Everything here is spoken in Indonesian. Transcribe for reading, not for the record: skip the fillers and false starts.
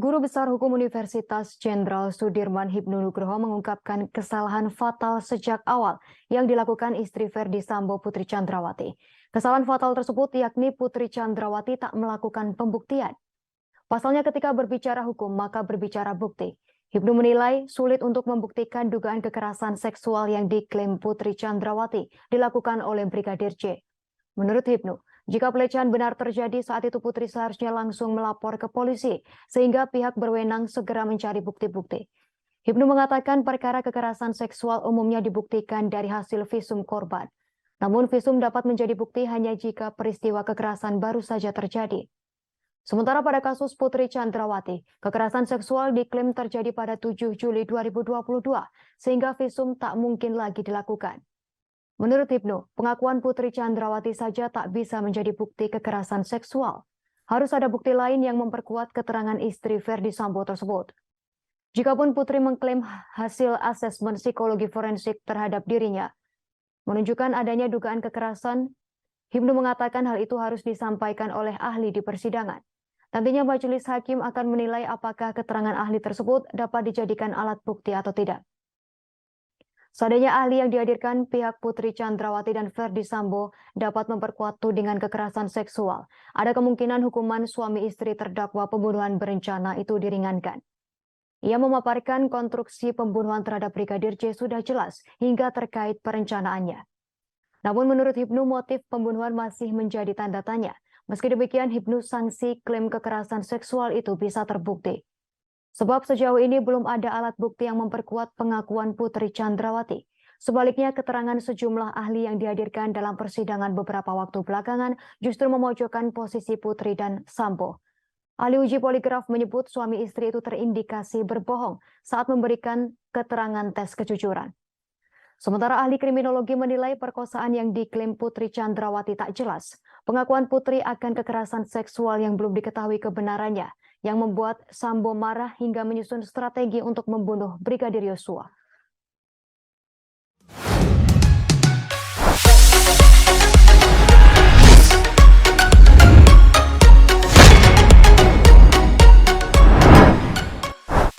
Guru Besar Hukum Universitas Jenderal Sudirman Hibnu Nugroho mengungkapkan kesalahan fatal sejak awal yang dilakukan istri Verdi Sambo Putri Chandrawati. Kesalahan fatal tersebut yakni Putri Chandrawati tak melakukan pembuktian. Pasalnya ketika berbicara hukum maka berbicara bukti. Hibnu menilai sulit untuk membuktikan dugaan kekerasan seksual yang diklaim Putri Chandrawati dilakukan oleh Brigadir J. Menurut Hibnu, jika pelecehan benar terjadi saat itu Putri seharusnya langsung melapor ke polisi sehingga pihak berwenang segera mencari bukti-bukti. Hibnu mengatakan perkara kekerasan seksual umumnya dibuktikan dari hasil visum korban. Namun visum dapat menjadi bukti hanya jika peristiwa kekerasan baru saja terjadi. Sementara pada kasus Putri Chandrawati, kekerasan seksual diklaim terjadi pada 7 Juli 2022 sehingga visum tak mungkin lagi dilakukan. Menurut Hibnu, pengakuan Putri Chandrawati saja tak bisa menjadi bukti kekerasan seksual. Harus ada bukti lain yang memperkuat keterangan istri Verdi Sambo tersebut. Jikapun Putri mengklaim hasil asesmen psikologi forensik terhadap dirinya menunjukkan adanya dugaan kekerasan, Hibnu mengatakan hal itu harus disampaikan oleh ahli di persidangan. Nantinya majelis hakim akan menilai apakah keterangan ahli tersebut dapat dijadikan alat bukti atau tidak. Seadanya ahli yang dihadirkan, pihak Putri Chandrawati dan Verdi Sambo dapat memperkuat tudingan kekerasan seksual. Ada kemungkinan hukuman suami istri terdakwa pembunuhan berencana itu diringankan. Ia memaparkan konstruksi pembunuhan terhadap Brigadir J sudah jelas hingga terkait perencanaannya. Namun menurut Hibnu motif pembunuhan masih menjadi tanda tanya. Meski demikian Hibnu sanksi klaim kekerasan seksual itu bisa terbukti. Sebab sejauh ini belum ada alat bukti yang memperkuat pengakuan Putri Chandrawati. Sebaliknya, keterangan sejumlah ahli yang dihadirkan dalam persidangan beberapa waktu belakangan justru memojokkan posisi Putri dan Sambo. Ahli uji poligraf menyebut suami istri itu terindikasi berbohong saat memberikan keterangan tes kejujuran. Sementara ahli kriminologi menilai perkosaan yang diklaim Putri Chandrawati tak jelas. Pengakuan Putri akan kekerasan seksual yang belum diketahui kebenarannya, yang membuat Sambo marah hingga menyusun strategi untuk membunuh Brigadir Yosua.